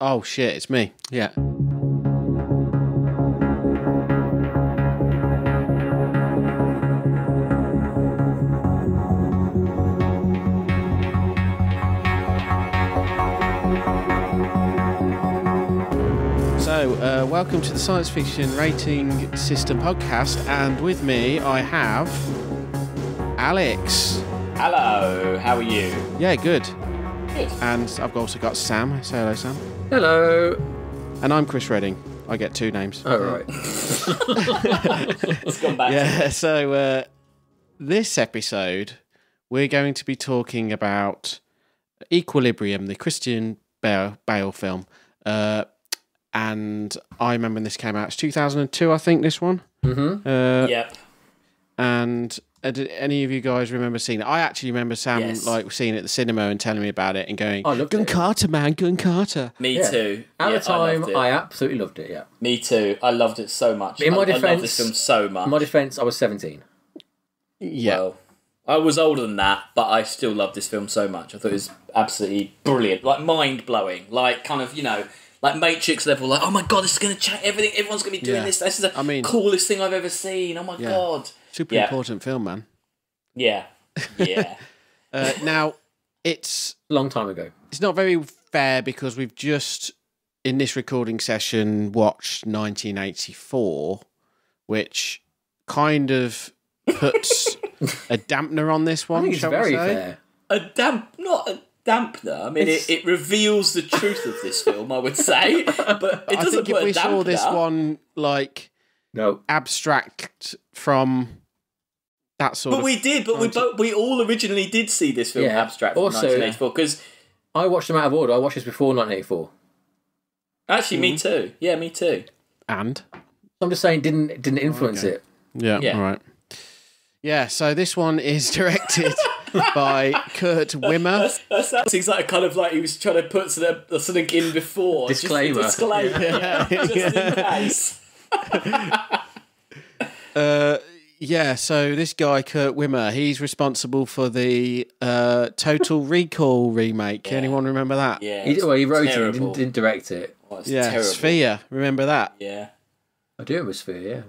Oh shit, it's me. Yeah. So, welcome to the Science Fiction Rating System podcast, and with me I have Alex. Hello, how are you? Yeah, good. Good. And I've also got Sam. Say hello, Sam. Hello. And I'm Chris Redding. I get two names. Oh, right. Let's come back. Yeah, so this episode we're going to be talking about Equilibrium, the Christian Bale film. And I remember when this came out. It's 2002, I think, this one. Mm-hmm. Yep. And did any of you guys remember seeing it? I actually remember Sam seeing it at the cinema and telling me about it and going, Gun Carter, man, Gun Carter. Me too. At the time, I absolutely loved it, yeah. Me too. I loved it so much. In my defense, I love this film so much. In my defense, I was 17. Yeah. Well, I was older than that, but I still loved this film so much. I thought it was absolutely brilliant. Like, mind-blowing. Like, kind of, like Matrix level, like, oh my god, this is going to change everything. Everyone's going to be doing this. This is the coolest thing I've ever seen. Oh my god. Super important film, man. Yeah. Yeah. Now, it's a long time ago. It's not very fair because we've just, in this recording session, watched 1984, which kind of puts a dampener on this one. I think it's very fair. Not a dampener. I mean, it reveals the truth of this film, I would say, but it doesn't put a dampener. I think if we saw this one, abstract from that sort of... But we did, but we all originally did see this film abstract from 1984, because... I watched them out of order. I watched this before 1984. Actually, me too. Yeah, me too. And? I'm just saying, didn't influence it. Yeah, all right. Yeah, so this one is directed by Kurt Wimmer. That sounds like kind of like he was trying to put something in before. Disclaimer. Disclaimer, just in case. So this guy, Kurt Wimmer, he's responsible for the Total Recall remake. Yeah. Anyone remember that? Yeah. He wrote it, didn't direct it. Oh, terrible. Sphere. Remember that? Yeah. I do remember Sphere, yeah.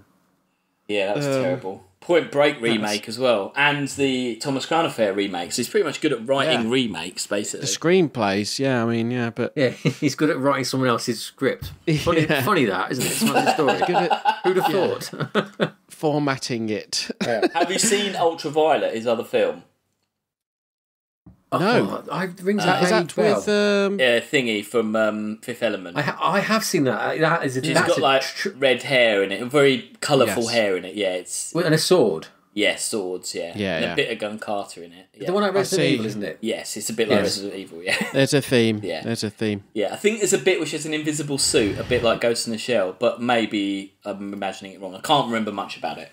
Yeah, that was terrible. Point Break remake as well, and the Thomas Crown Affair remake. So he's pretty much good at writing remakes, basically. The screenplays, but... Yeah, he's good at writing someone else's script. Funny that, isn't it? It's one of the stories. Who'd have thought? Formatting it. Yeah. Have you seen Ultraviolet, his other film? No. Rings a is that bell. with... Thingy from Fifth Element. I have seen that. She's got red hair in it, very colourful hair in it. Yeah, it's and a sword. Yeah, swords. Yeah, and a bit of Gun Carter in it. Yeah. The one like Resident Evil, isn't it? Yes, it's a bit like Resident Evil. Yeah, there's a theme. Yeah, there's a theme. Yeah, I think there's a bit which is an invisible suit, a bit like Ghost in the Shell, but maybe I'm imagining it wrong. I can't remember much about it.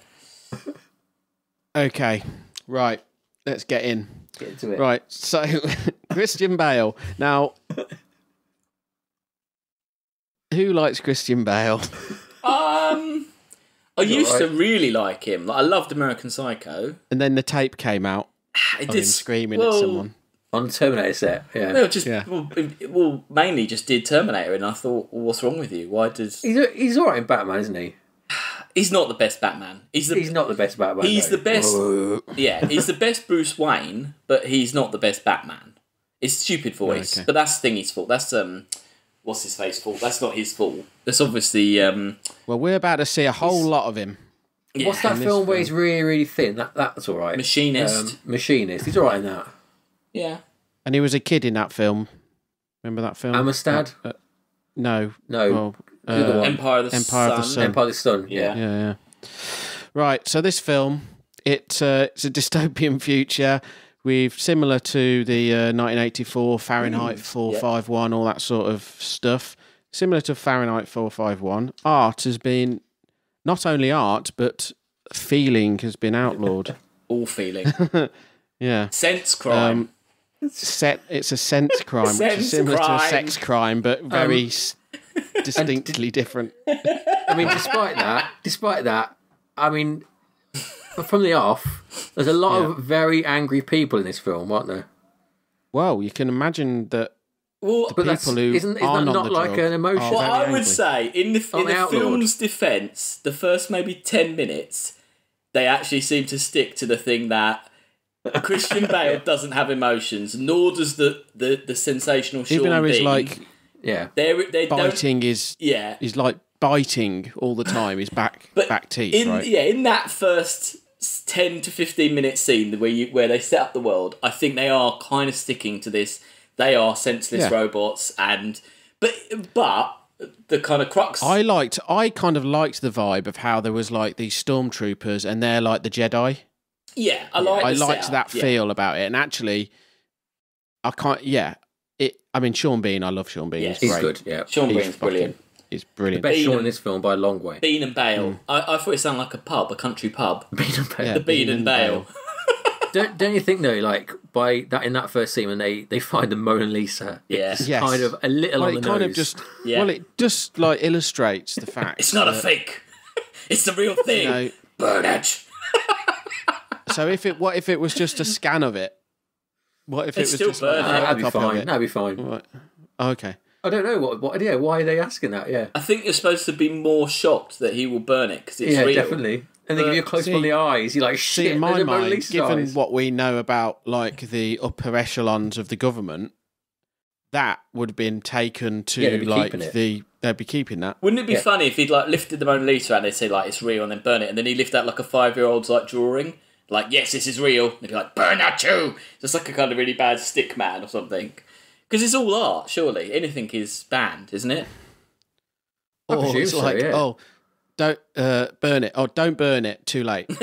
Okay, right. Let's get in. Get into it. Right, so Christian Bale. Now, who likes Christian Bale? I used to really like him. I loved American Psycho. And then the tape came out. It did screaming at someone. On the Terminator set, yeah. No, mainly just did Terminator, and I thought, what's wrong with you? Why does... He's all right in Batman, isn't he? He's not the best Batman. He's not the best Batman. He's the best... Yeah, he's the best Bruce Wayne, but he's not the best Batman. It's a stupid voice, but that's Thingy's fault. That's, what's his face fault? That's not his fault. That's obviously... Well, we're about to see a whole lot of him. Yeah. What's that film where he's really, really thin? That's all right. Machinist. Machinist. He's all right in that. Yeah. And he was a kid in that film. Remember that film? Amistad? No. Well, Empire of the Sun. Empire of the Sun. Yeah. Right. So this film, it's a dystopian future. Similar to the 1984 Fahrenheit 451, all that sort of stuff. Similar to Fahrenheit 451, art has been not only art but feeling has been outlawed. All feeling. Yeah. Sense crime. It's a sense crime, which is similar to a sex crime, but very distinctly different. I mean, despite that, I mean, from the off, there's a lot of very angry people in this film, aren't there? Well, you can imagine that Well, But people who isn't aren't that on the not like drug an emotion? are Well, very I would angry. say in the film's defence, the first maybe 10 minutes, they actually seem to stick to the thing that Christian Bale doesn't have emotions, nor does the sensational Sean Even though he's Bean. like They biting his he's like biting all the time, his back teeth, right? Yeah, in that first 10 to 15 minute scene where they set up the world, I think they are kind of sticking to this. They are senseless robots, but the kind of crux. I kind of liked the vibe of how there was like these stormtroopers and they're like the Jedi. Yeah, I liked that feel about it, and actually, I can't. Yeah, I mean, Sean Bean. I love Sean Bean. Yes. He's good. Yeah, Sean Bean's brilliant. He's brilliant. The best Sean in this film by a long way. Bean and Bale. I thought it sounded like a country pub. Bean and Bale. Yeah, The Bean and Bale. Don't you think though? Like in that first scene when they find the Mona Lisa, it's kind of a little on the nose. It just like illustrates the fact It's not a fake. It's the real thing. Burn it. So what if it was just a scan of it? What if It's it was still just like, burning. That'd be fine. That'd be fine. Right. Oh, okay. I don't know what. Yeah, why are they asking that? Yeah, I think you're supposed to be more shocked that he will burn it because it's real. definitely. And they give you a close up on the eyes. You're like, shit. In my mind, given eyes. what we know about like the upper echelons of the government, that would have been taken to they'd be keeping that. Wouldn't it be funny if he'd like lifted the Mona Lisa and they'd say like it's real and then burn it, and then he lift out like a 5-year-old's like drawing, like yes, this is real. And they'd be like, burn that too. Just like a kind of really bad stick man or something. Because it's all art, surely. Anything is banned, isn't it? Or it's like, don't burn it. Oh, don't burn it. Too late. Keep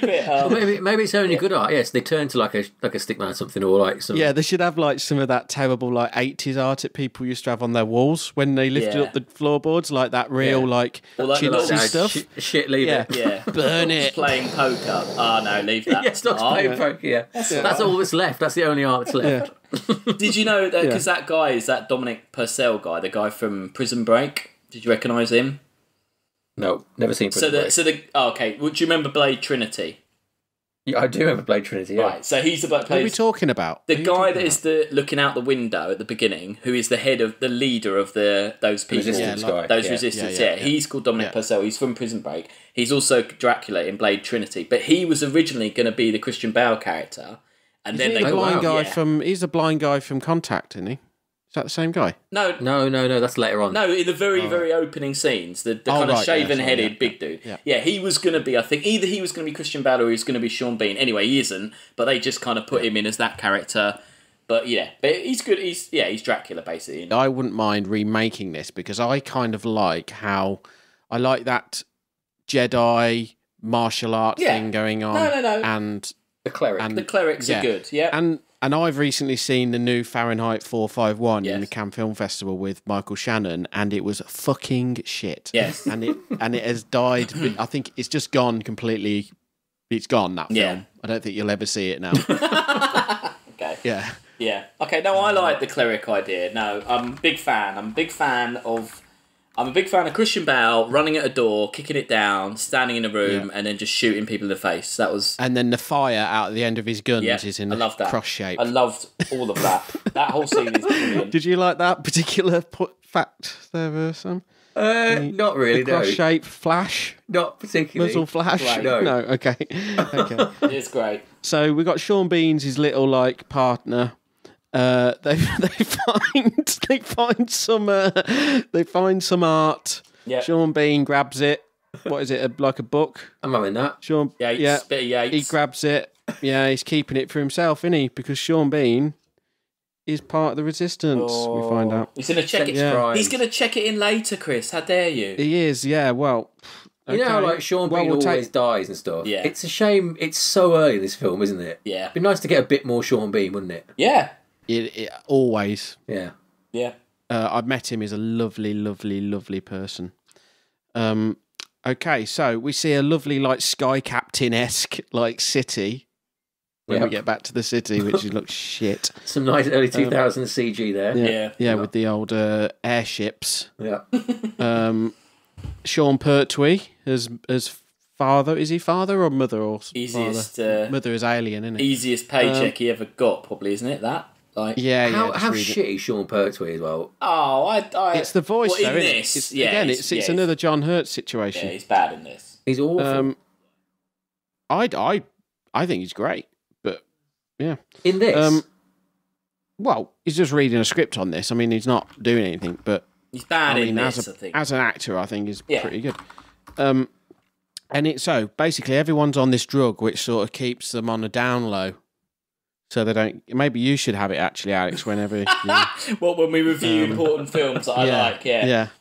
it. Well, maybe it's only good art. Yes, they turn to like a stick man or something, or like some. Yeah, they should have like some of that terrible like 80s art that people used to have on their walls when they lifted up the floorboards, like that real like chintzy stuff. Shit, leave it. Yeah, burn it. Playing poker. Oh no, leave that. Stop playing poker. Yeah, that's all that's left. That's the only art that's left. Did you know that? Because that guy is that Dominic Purcell guy, the guy from Prison Break. Did you recognise him? No, never seen Prison Break. Okay. Would you remember Blade Trinity? Yeah, I do remember Blade Trinity. Yeah. Right. So he's the What are we talking about? The guy that is looking out the window at the beginning, who is the leader of those people, resistance. He's called Dominic Purcell. He's from Prison Break. He's also Dracula in Blade Trinity, but he was originally going to be the Christian Bale character, and then he's the blind guy from Contact, isn't he? Is that the same guy? No, that's later on. No, in the very opening scenes, the kind of shaven-headed big dude. Yeah, he was going to be, I think, either he was going to be Christian Bale or he was going to be Sean Bean. Anyway, he isn't, but they just kind of put him in as that character. But he's good. He's Dracula, basically. I wouldn't mind remaking this because I kind of like how I like that Jedi martial art thing going on. No. And the cleric. The clerics are good, And I've recently seen the new Fahrenheit 451 in the Cannes Film Festival with Michael Shannon, and it was fucking shit. Yes. And it has died. I think it's just gone completely. It's gone, that film. Yeah. I don't think you'll ever see it now. Okay. Yeah. Yeah. Okay, no, I like the cleric idea. No, I'm a big fan. I'm a big fan of Christian Bale running at a door, kicking it down, standing in a room, and then just shooting people in the face. That was. And then the fire out at the end of his guns is in a cross shape. I loved all of that. That whole scene is brilliant. Did you like that particular fact there were some? Not really. The cross shape flash. Not particularly. Muzzle flash. Right. No. Okay. It's great. So we got Sean Bean's his little like partner. They find some art. Yeah. Sean Bean grabs it. What is it? Like a book? I'm having that. Sean. Yates, bit of Yates. He grabs it. Yeah, he's keeping it for himself, isn't he? Because Sean Bean is part of the resistance. We find out. He's going to check it. He's going to check it in later, Chris. How dare you? He is. Yeah. Well. You know how like Sean Bean always dies and stuff? Yeah. It's a shame it's so early in this film, isn't it? Yeah. It'd be nice to get a bit more Sean Bean, wouldn't it? Yeah. It always. Yeah. Yeah. I've met him. He's a lovely, lovely, lovely person. Okay, so we see a lovely, like, Sky Captain-esque, like, city when we get back to the city, which looks shit. Some nice early 2000s CG there. Yeah, with the old airships. Yeah. Sean Pertwee as father. Is he father or mother or easiest father? Mother is alien, isn't it? Easiest paycheck he ever got, probably, isn't it? That Like, how shitty Sean Pertwee as well. Oh, it's the voice well, though, in isn't this, it? It's another John Hurt situation. Yeah, he's bad in this. He's awful. I think he's great, but yeah. In this, well, he's just reading a script on this. I mean, he's not doing anything, but he's bad in this. I think as an actor, I think he's pretty good. And so basically, everyone's on this drug, which sort of keeps them on a down low. So they don't. Maybe you should have it actually, Alex. Whenever well, when we review important films that I like,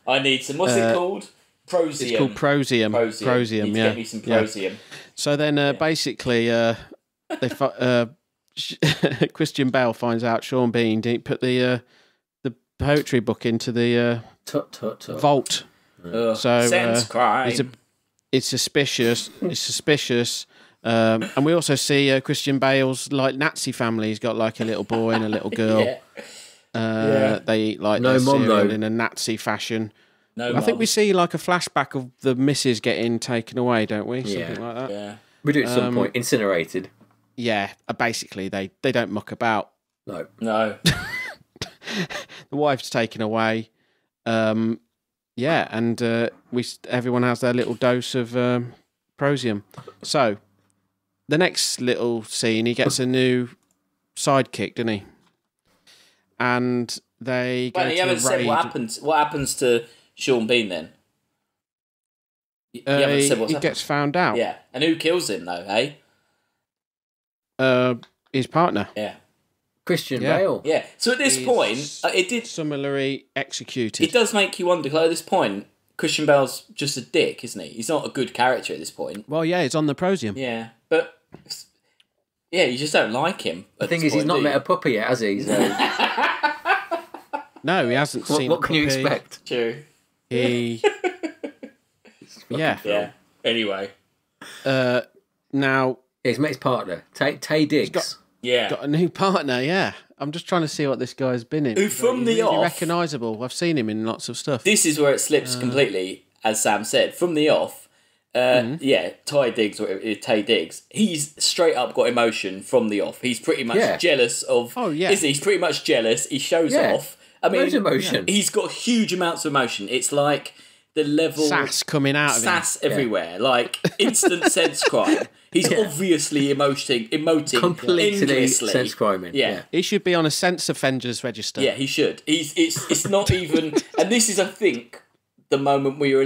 I need some. What's it called? Prosium. It's called Prosium. Prosium. Need to get me some Prosium. Yeah. So then, basically, Christian Bale finds out Sean Bean didn't put the poetry book into the vault. So sense crime. It's suspicious. It's suspicious. And we also see Christian Bale's like Nazi family. He's got like a little boy and a little girl. They eat like their cereal in a Nazi fashion. I think we see like a flashback of the missus getting taken away, don't we? Something like that. Yeah. We do at some point. Incinerated. Yeah. Basically, they don't muck about. No. The wife's taken away. And everyone has their little dose of Prosium. So the next little scene, he gets a new sidekick, doesn't he? And they go to you haven't said what happens to Sean Bean then? You haven't said what's he gets found out. Yeah, and who kills him though? Hey, his partner. Yeah, Christian Bale. Yeah. So at this point, it did summarily executed. It does make you wonder. Like, at this point, Christian Bale's just a dick, isn't he? He's not a good character at this point. Well, yeah, he's on the Prosium. Yeah, but you just don't like him. The thing is, he's not met a puppy yet, has he? So... No, he hasn't seen. What can you expect? True. Yeah. Anyway. Now he's met his partner, Tay Diggs. Got a new partner. Yeah. I'm just trying to see what this guy's been in. Who from the off? Recognisable. I've seen him in lots of stuff. This is where it slips completely, as Sam said. From the off, Tay Diggs. He's straight up got emotion from the off. He's pretty much jealous of. Oh yeah. He's pretty much jealous. He shows off. I mean, emotion. He's got huge amounts of emotion. It's like the level sass coming out of him. Sass everywhere, like instant sense crime. He's obviously emoting completely endlessly. Sense criming. Yeah, he should be on a sense offenders register. Yeah, he should. It's not even. And this is, I think, the moment where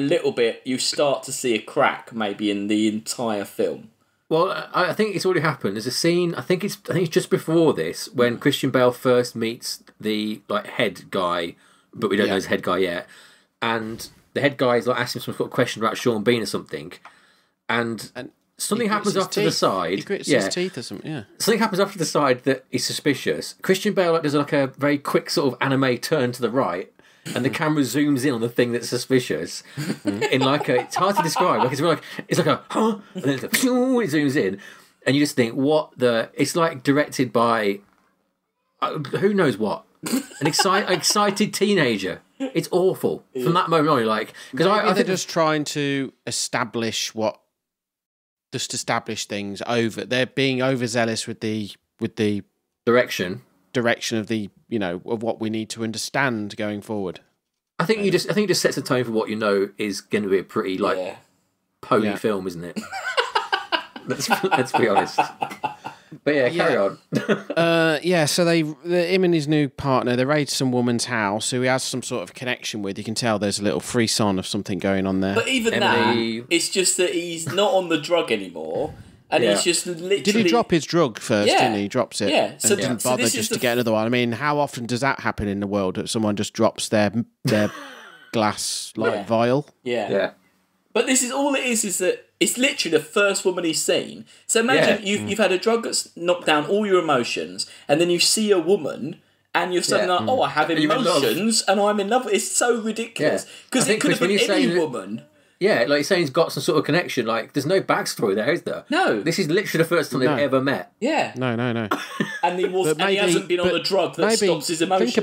you start to see a crack maybe in the entire film. Well, I think it's already happened. There's a scene. I think it's just before this when Christian Bale first meets the head guy, but we don't know his head guy yet. And the head guy is asking some sort of question about Sean Bean or something, and something happens off to the side. He grits his teeth or something. Yeah, something happens off to the side that is suspicious. Christian Bale does a very quick sort of anime turn to the right. And the camera zooms in on the thing that's suspicious. In it's hard to describe. It's like a huh, and then it zooms in, and you just think, what the? It's like directed by who knows what, an excited teenager. It's awful from that moment on. Because I think they're just trying to establish things over. They're being overzealous with the direction of the of what we need to understand going forward. I think it just sets the tone for what is going to be a pretty pony film, isn't it? let's be honest. But carry on. So him and his new partner, they raid some woman's house who he has some sort of connection with. You can tell there's a little frisson of something going on there. But even it's just that he's not on the drug anymore. And he's just literally... Did he drop his drug first, didn't he? He drops it. Yeah. So didn't bother just to get another one. I mean, how often does that happen in the world, that someone just drops their glass vial? Yeah. Yeah. But this is all it is that it's literally the first woman he's seen. So imagine you've had a drug that's knocked down all your emotions, and then you see a woman... And you're suddenly like, I have emotions, and I'm in love. It's so ridiculous. Because it could have been any woman... Yeah, like you're saying, he's got some sort of connection. There's no backstory there, is there? No. This is literally the first time they've ever met. Yeah. No. And he hasn't been on a drug that stops his emotions.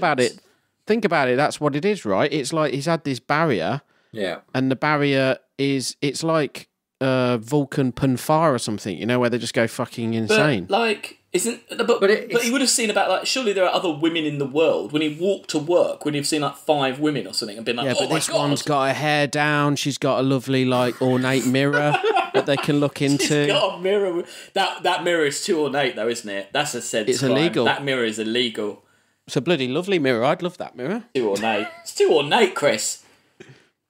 Think about it. That's what it is, right? It's like he's had this barrier. Yeah. And the barrier it's like Vulcan Punfar or something, where they just go fucking insane. But, But he would have seen about, like, surely there are other women in the world. When he walked to work, would he have seen like 5 women or something and been like, but this one's got her hair down. She's got a lovely, like, ornate mirror that they can look into. She's got a mirror. That mirror is too ornate, though, isn't it? That's a sense. It's illegal. That mirror is illegal. It's a bloody lovely mirror. I'd love that mirror. Too ornate. It's too ornate, Chris.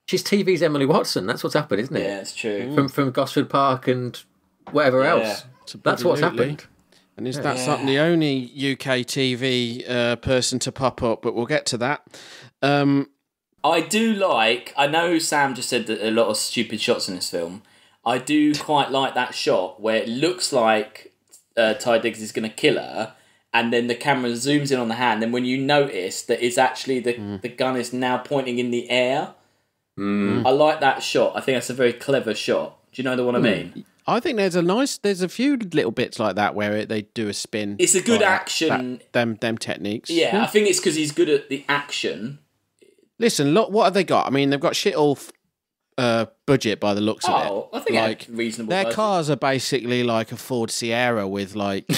She's TV's Emily Watson. That's what's happened, isn't it? Yeah, it's true. From Gosford Park and whatever else. That's what's happened. And that's not the only UK TV person to pop up, but we'll get to that. I do like... I know Sam just said that a lot of stupid shots in this film. I do quite like that shot where it looks like Ty Diggs is going to kill her, and then the camera zooms in on the hand, and when you notice that it's actually the gun is now pointing in the air. I like that shot. I think that's a very clever shot. Do you know the one I mean? I think there's a few little bits like that where they do a spin. It's a good action. Them techniques. Yeah, I think it's because he's good at the action. Listen, look, what have they got? I mean, they've got shit all budget by the looks of it. I think like reasonable. Their budget. cars are basically like a Ford Sierra with like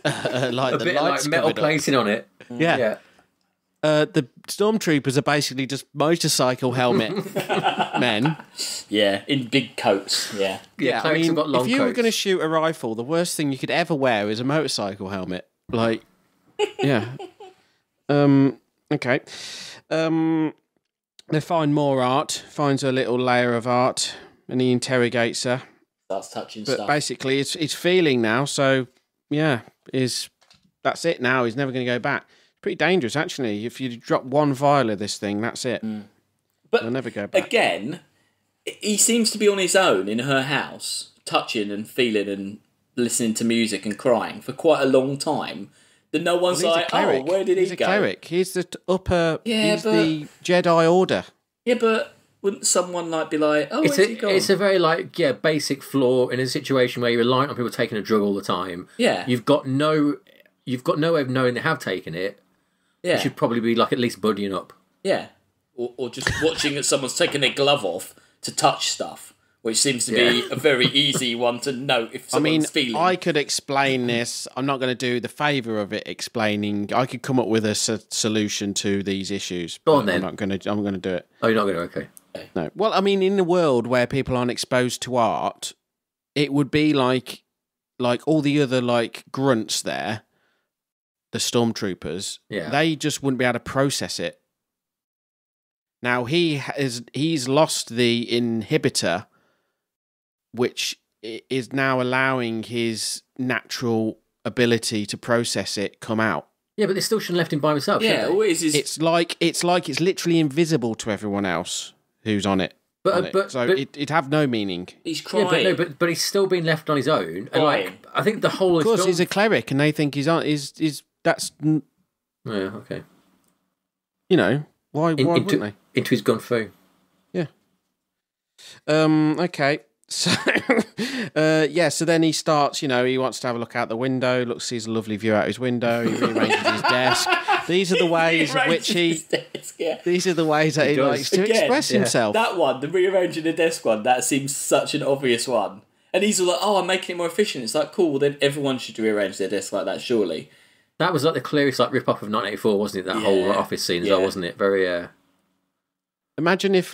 like a the bit lights like metal plating on it. Yeah. The stormtroopers are basically just motorcycle helmet men. Yeah, in big coats. Yeah. Yeah, I mean, if you were going to shoot a rifle, the worst thing you could ever wear is a motorcycle helmet. Like, yeah. Okay. They find more art, finds a little layer of art, and he interrogates her. Starts touching but stuff. But basically, it's feeling now, so, yeah, that's it now. He's never going to go back. Pretty dangerous, actually. If you drop one vial of this thing, that's it. But he'll never go back. Again, he seems to be on his own in her house, touching and feeling and listening to music and crying for quite a long time. That no one's like, oh, where did he go? He's a cleric. He's the upper. Yeah, he's the Jedi Order. Yeah, but wouldn't someone like be like, oh, where's he gone? It's a very basic flaw in a situation where you're reliant on people taking a drug all the time. Yeah, you've got no way of knowing they have taken it. Yeah. You should probably be like at least buddying up. Yeah. Or just watching that someone's taken their glove off to touch stuff, which seems to be a very easy one to know if someone's feeling. I could explain this. I'm not going to do the favour of it explaining. I could come up with a solution to these issues. Go on then. I'm going to do it. Oh, you're not going to? Okay. No. Well, I mean, in the world where people aren't exposed to art, it would be like all the other like grunts there. The stormtroopers, they just wouldn't be able to process it. Now he's lost the inhibitor, which is now allowing his natural ability to process it come out. Yeah, but they still shouldn't have left him by himself. Yeah, it's like it's literally invisible to everyone else who's on it. It'd have no meaning. He's crying. Yeah, but he's still been left on his own. And I think the whole. Of course, he's a cleric, and they think he's on. That's yeah, okay. You know, why wouldn't they? Into his gun fu. Yeah. Okay. So, so then he starts, he wants to have a look out the window, sees a lovely view out his window, he rearranges his desk. These are the ways in which these are the ways that he likes to express himself. That one, the rearranging the desk one, that seems such an obvious one. And he's all like, oh, I'm making it more efficient. It's like, cool, well, then everyone should rearrange their desk like that, surely. That was like the clearest rip-off of 1984, wasn't it? That whole office scene as well, wasn't it? Very... Imagine if,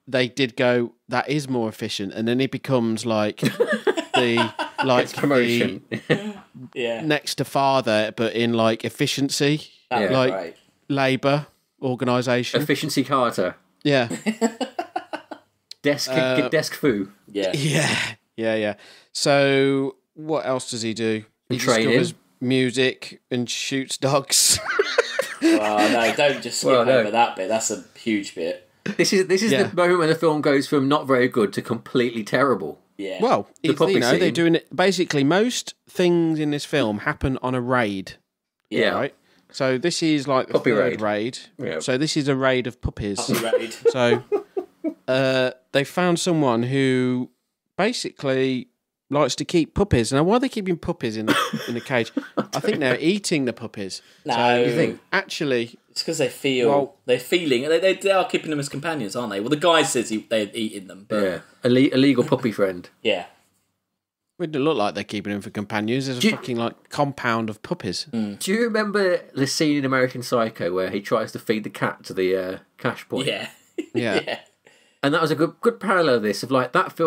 they did go, that is more efficient, and then it becomes, the promotion. Next to father, but in, efficiency. Right. Labour, organisation. Efficiency Carter. Yeah. Desk foo. Yeah. So, what else does he do? He discovers music and shoots dogs. Oh no! Don't just skip over that bit. That's a huge bit. This is the moment when the film goes from not very good to completely terrible. Yeah. Well, they're doing it. Basically, most things in this film happen on a raid. Yeah. Right. So this is like the third raid. Yeah. So this is a raid of puppies. Puppy raid. So they found someone who basically likes to keep puppies. Now, why are they keeping puppies in the cage? I think they're eating the puppies. No, so, you think actually it's because they feel they're feeling they are keeping them as companions, aren't they? Well, the guy says they're eating them. But... Yeah, illegal puppy friend. Yeah. It doesn't look like they're keeping him for companions. There's a fucking like compound of puppies. Do you remember the scene in American Psycho where he tries to feed the cat to the cash point? Yeah. Yeah. And that was a good parallel of this, of like that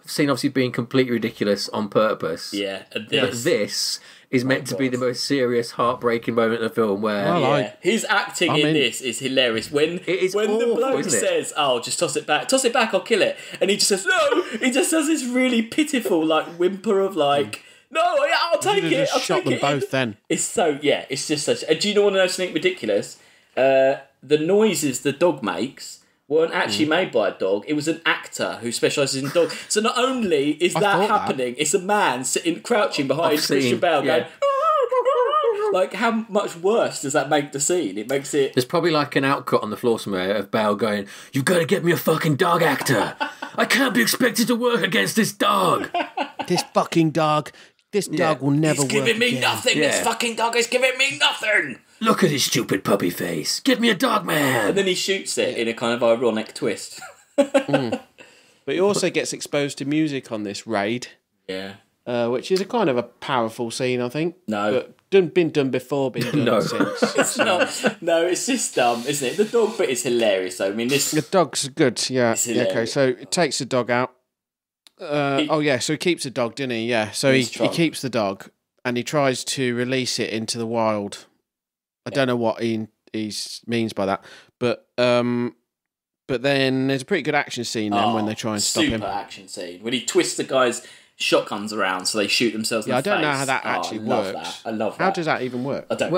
scene obviously being completely ridiculous on purpose. Yeah. But this is meant to be the most serious, heartbreaking moment in the film where... His acting in this is hilarious. When awful, the bloke says, "Oh, just toss it back, I'll kill it," and he just says, "No," he just does this really pitiful like whimper of like, "No, I'll take it." I'll shot them both then. It's so it's just such. Do you want to know something ridiculous? The noises the dog makes weren't actually made by a dog. It was an actor who specialises in dogs. So not only is that happening, it's a man crouching behind Christian Bale going... Like, how much worse does that make the scene? It makes it... There's probably like an outcut on the floor somewhere of Bale going, "You've got to get me a fucking dog actor. I can't be expected to work against this dog. This fucking dog. This dog will never work He's giving me again. nothing. This fucking dog is giving me nothing. Look at his stupid puppy face. Get me a dog man." And then he shoots it in a kind of ironic twist. But he also gets exposed to music on this raid. Yeah. Which is a kind of a powerful scene, I think. No. But been done before, been done since. It's not. No, it's just dumb, isn't it? The dog bit is hilarious, though. I mean, this... The dog's good, yeah. Okay, so it takes the dog out. So he keeps the dog, didn't he? Yeah, so he keeps the dog and he tries to release it into the wild. I don't know what he means by that, but then there's a pretty good action scene then when they try and stop him. Super action scene. When he twists the guy's shotguns around so they shoot themselves in the face. I don't know how that actually works. I love that. How does that even work? I don't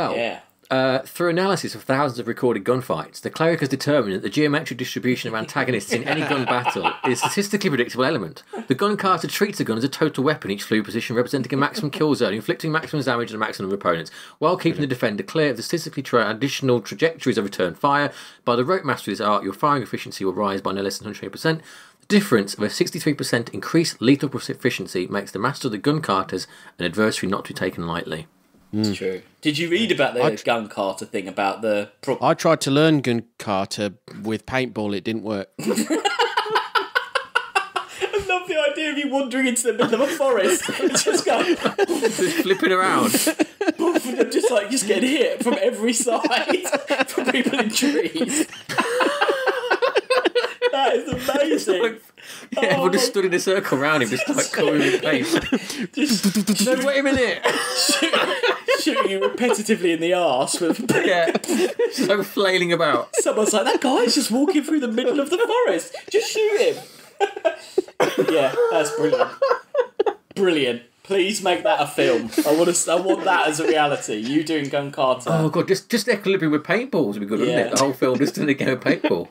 through analysis of thousands of recorded gunfights, the cleric has determined that the geometric distribution of antagonists in any gun battle is a statistically predictable element. The gun carter treats the gun as a total weapon, each fluid position representing a maximum kill zone, inflicting maximum damage on a maximum number of opponents, while keeping the defender clear of the statistically additional trajectories of return fire. By the rote mastery of this art, your firing efficiency will rise by no less than 120%. The difference of a 63% increased lethal efficiency makes the master of the gun carters an adversary not to be taken lightly. It's true. Did you read about the gun carter thing about the... I tried to learn gun carter with paintball. It didn't work. I love the idea of you wandering into the middle of a forest and just going... Just flipping around. And just getting hit from every side from people in trees. That is amazing. Everyone just stood in a circle around him, just like covering in paint. No, wait a minute. Shooting you repetitively in the arse with so flailing about. Someone's like, "That guy's just walking through the middle of the forest. Just shoot him." Yeah, that's brilliant. Brilliant. Please make that a film. I want that as a reality. You doing gun carter. Oh god, just equilibrium with paintballs would be good, wouldn't it? The whole film just in a game of paintball.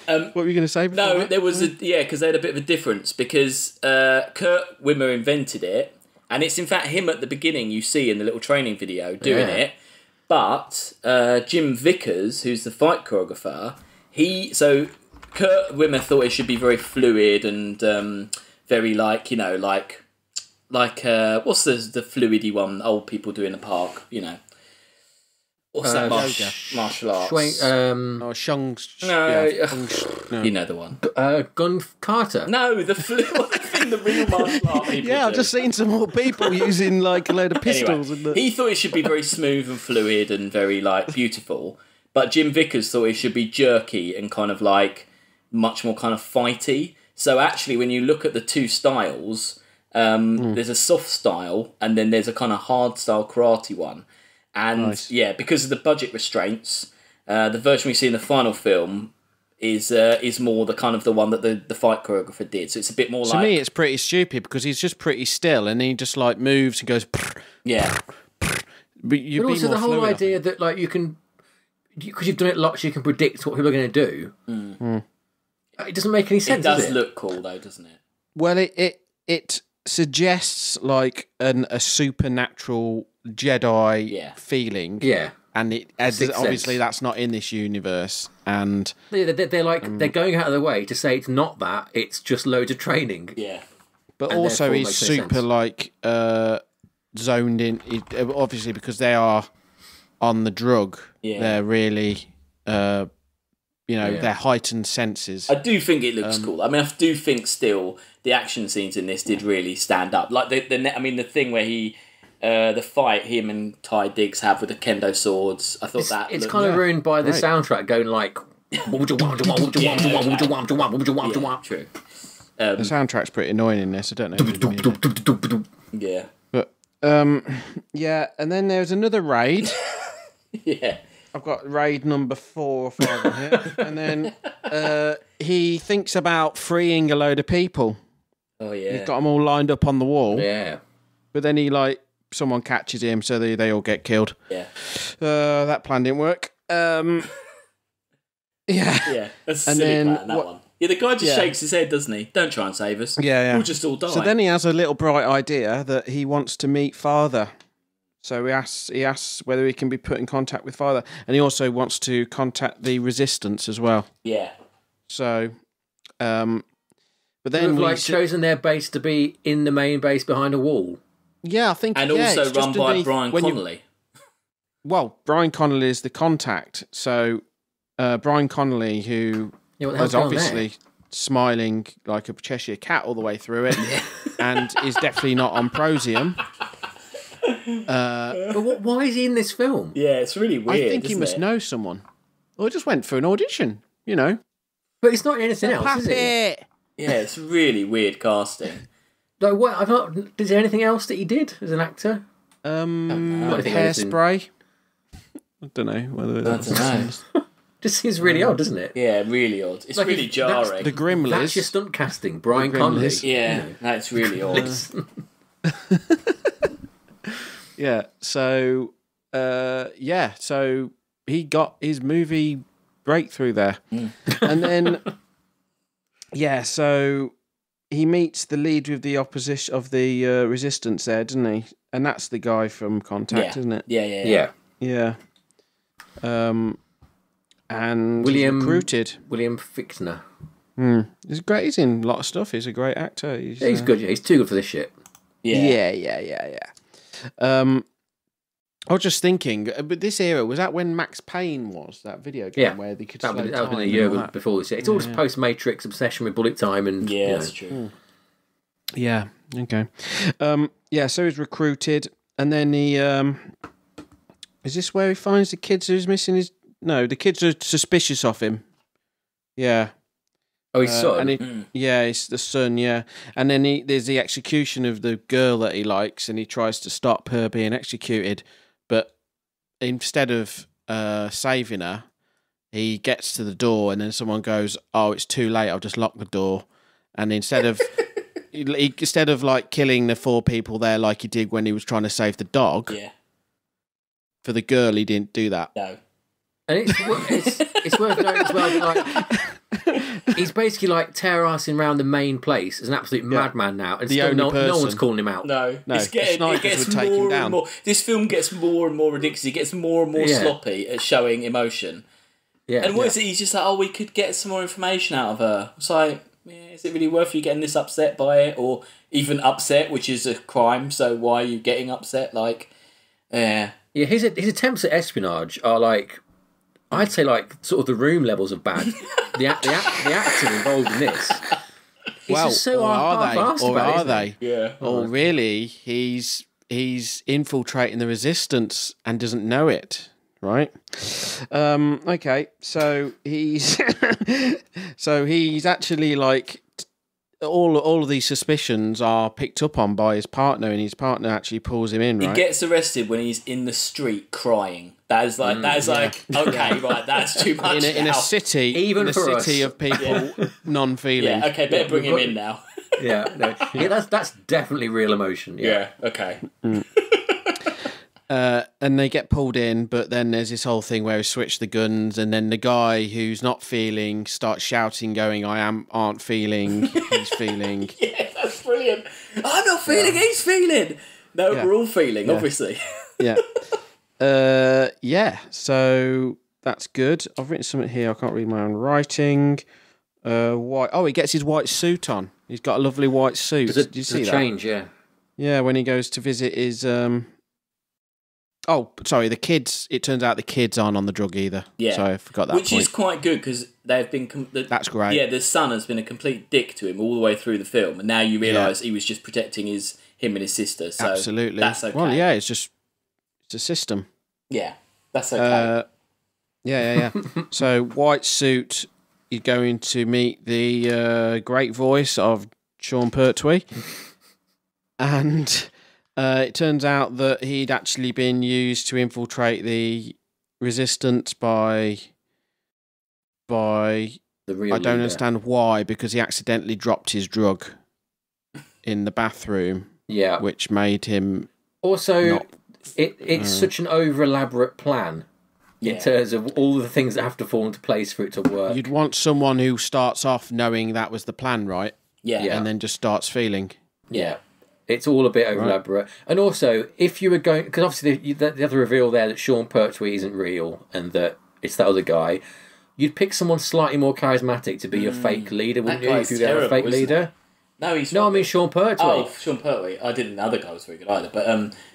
What were you going to say before? No, there was because they had a bit of a difference because Kurt Wimmer invented it, and it's in fact him at the beginning you see in the little training video doing it. But Jim Vickers, who's the fight choreographer, Kurt Wimmer thought it should be very fluid and very what's the fluidy one old people do in the park, What's that martial arts? You know the one. Gun carter. No, the real martial art people. I've just seen some more people using like a load of pistols. Anyway, he thought it should be very smooth and fluid and very beautiful, but Jim Vickers thought it should be jerky and kind of much more kind of fighty. So actually, when you look at the two styles, there's a soft style and then there's a kind of hard style karate one. And because of the budget restraints, the version we see in the final film is more the kind of the one that the fight choreographer did. So it's a bit more To me, it's pretty stupid because he's just pretty still and he just moves and goes. Yeah. But also the whole idea that you can, because you've done it lots, you can predict what people are going to do. It doesn't make any sense. It does look cool though, doesn't it? Well, it suggests a supernatural Jedi feeling, and obviously that's not in this universe. And they're going out of their way to say it's not that; it's just loads of training. Yeah, but and also he's super zoned in. Obviously, because they are on the drug, they're really their heightened senses. I do think it looks cool. I mean, I do think still the action scenes in this did really stand up. Like the thing where the fight him and Ty Diggs have with the kendo swords. I thought it's kind of ruined by the soundtrack going like. True. The soundtrack's pretty annoying in this. I don't know. Yeah. But yeah, and then there's another raid. Yeah. I've got raid number 4 or 5 on here, and then he thinks about freeing a load of people. Oh yeah. He's got them all lined up on the wall. Yeah. But then someone catches him, so they all get killed. Yeah. That plan didn't work. Yeah. Yeah. That's a silly plan, that one. Yeah, the guy just shakes his head, doesn't he? Don't try and save us. Yeah. We'll just all die. So then he has a little bright idea that he wants to meet Father. So he asks whether he can be put in contact with Father, and he also wants to contact the Resistance as well. Yeah. So, but then we've chosen their base to be in the main base behind a wall. Yeah, I think, and also run by Brian Connolly. Well, Brian Connolly is the contact. So Brian Connolly, who was obviously smiling like a Cheshire cat all the way through it, and is definitely not on Prosium. But why is he in this film? Yeah, it's really weird. I think he must know someone. Or just went for an audition, But it's not anything else, is it? Yeah, it's really weird casting. Like, what? Is there anything else that he did as an actor? Hairspray. I don't know whether that's. Just seems really odd, doesn't it? Yeah, really odd. It's like really jarring. The Grimleys. That's your stunt casting, Brian Connolly. Yeah, that's really odd. Yeah, so so he got his movie breakthrough there. And then so he meets the leader of the opposition of the resistance there, doesn't he? And that's the guy from Contact, isn't it? Yeah. And William he's recruited. William Fichtner. He's great. He's in a lot of stuff. He's a great actor. He's good. Yeah. He's too good for this shit. Yeah. I was just thinking, but this era, was that when Max Payne was, that video game where they could slow time? That was been a year before this. It's all post-Matrix obsession with bullet time and... Yeah, that's true. Yeah, okay. So he's recruited, and then he... is this where he finds the kids who's missing his... No, the kids are suspicious of him. Yeah. Oh, his son? Yeah, it's the son, yeah. And then there's the execution of the girl that he likes, and he tries to stop her being executed. But instead of saving her, he gets to the door, and then someone goes, "Oh, it's too late. I'll just lock the door." And instead of like killing the 4 people there, like he did when he was trying to save the dog, for the girl, he didn't do that. No. And it's worth noting as well that, like, he's basically like terrorising around the main place as an absolute madman now, and still no one's calling him out. No, it gets more and more. This film gets more and more ridiculous. He gets more and more sloppy at showing emotion. Yeah, and what is it? He's just like, "Oh, we could get some more information out of her." It's like, is it really worth you getting this upset by it, or even upset, which is a crime? So why are you getting upset? Like, his attempts at espionage are like. I'd say like sort of the Room levels of bad. the acting involved in this. Well, just so are they? Yeah. Or really, he's infiltrating the resistance and doesn't know it, right? Okay, so he's actually like all of these suspicions are picked up on by his partner, and his partner actually pulls him in. Right? He gets arrested when he's in the street crying. That is like okay, right? That's too much. In a city, even in for a city of people, non-feeling. Yeah, okay, better bring him in now. That's definitely real emotion. Yeah, okay. And they get pulled in, but then there's this whole thing where we switch the guns, and then the guy who's not feeling starts shouting, going, aren't feeling, he's feeling." Yeah, that's brilliant. I'm not feeling, he's feeling. No, we're all feeling, obviously. So that's good. I've written something here. I can't read my own writing. White. Oh, he gets his white suit on. He's got a lovely white suit. Did you see that? Change, yeah. Yeah, when he goes to visit his. Oh, sorry. The kids. It turns out the kids aren't on the drug either. Yeah, so I forgot that. Which is quite good because they've been. That's great. Yeah, the son has been a complete dick to him all the way through the film, and now you realise he was just protecting him and his sister. So absolutely, that's okay. Well, yeah, it's a system. Yeah, that's okay. Yeah. So, white suit, you're going to meet the great voice of Sean Pertwee, and it turns out that he'd actually been used to infiltrate the resistance by the real I don't leader. Understand why, because he accidentally dropped his drug in the bathroom. Yeah, which made him also. It's such an over elaborate plan. In terms of all the things that have to fall into place for it to work. You'd want someone who starts off knowing that was the plan, right? Yeah. And then just starts feeling. Yeah. It's all a bit over elaborate. And also, if you were going... Because obviously they have to reveal there that Sean Pertwee isn't real and that it's that other guy. You'd pick someone slightly more charismatic to be your fake leader, wouldn't you? If you had a fake leader. No, he's I mean Sean Pertwee. Oh, Sean Pertwee. I didn't know the other guy was very good either, but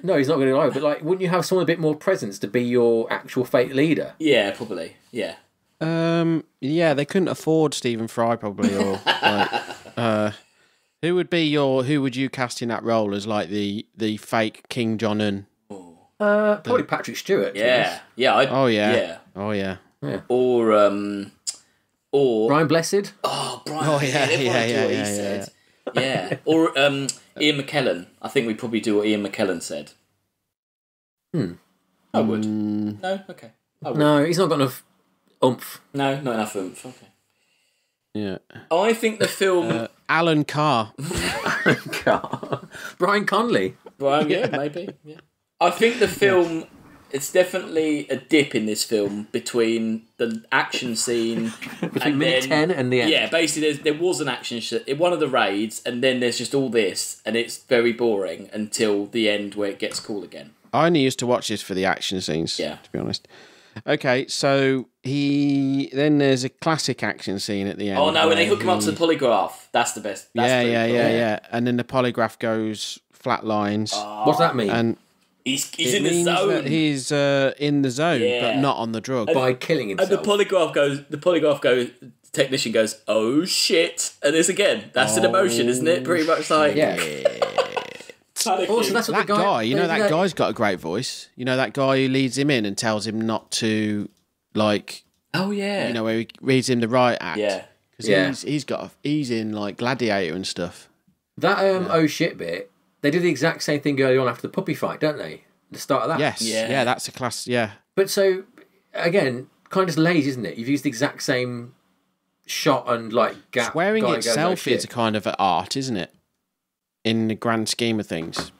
no, he's not good either. But like, wouldn't you have someone a bit more presence to be your actual fake leader? Yeah, probably. Yeah. Yeah, they couldn't afford Stephen Fry probably, or like, who would you cast in that role as like the fake King John-un? Probably Patrick Stewart. Yeah. Yeah. Oh yeah. Or Brian Blessed. Oh, Brian. Oh yeah. Yeah. Or Ian McKellen. I think we'd probably do what Ian McKellen said. I would. No? Okay. I would. No, he's not got enough oomph. No, not enough oomph. Okay. Yeah. I think the film... Alan Carr. Brian Conley. Brian, maybe. Yeah. I think the film... It's definitely a dip in this film between the action scene between minute 10 and the end. Yeah, basically there was an action in one of the raids, and then there's just all this, and it's very boring until the end where it gets cool again. I only used to watch this for the action scenes. Yeah, to be honest. Okay, so then there's a classic action scene at the end. Oh no, when they hook him up to the polygraph, that's the best. That's yeah. And then the polygraph goes flatlines. What's that mean? And He's in the zone. He's in the zone, but not on the drug. By killing himself. And the polygraph goes, the technician goes, oh shit. And this again, that's an emotion, isn't it? Pretty much like... Yeah. Also, that's what that guy, that guy's got a great voice. You know, that guy who leads him in and tells him not to, like... Oh, yeah. You know, where he reads him the right act. Yeah. Because he's in, like, Gladiator and stuff. That oh shit bit... They do the exact same thing early on after the puppy fight, don't they? The start of that. Yes. Yeah, that's a class. Yeah. But so again, kind of just lazy, isn't it? You've used the exact same shot and like gap. Swearing itself is a kind of an art, isn't it? In the grand scheme of things,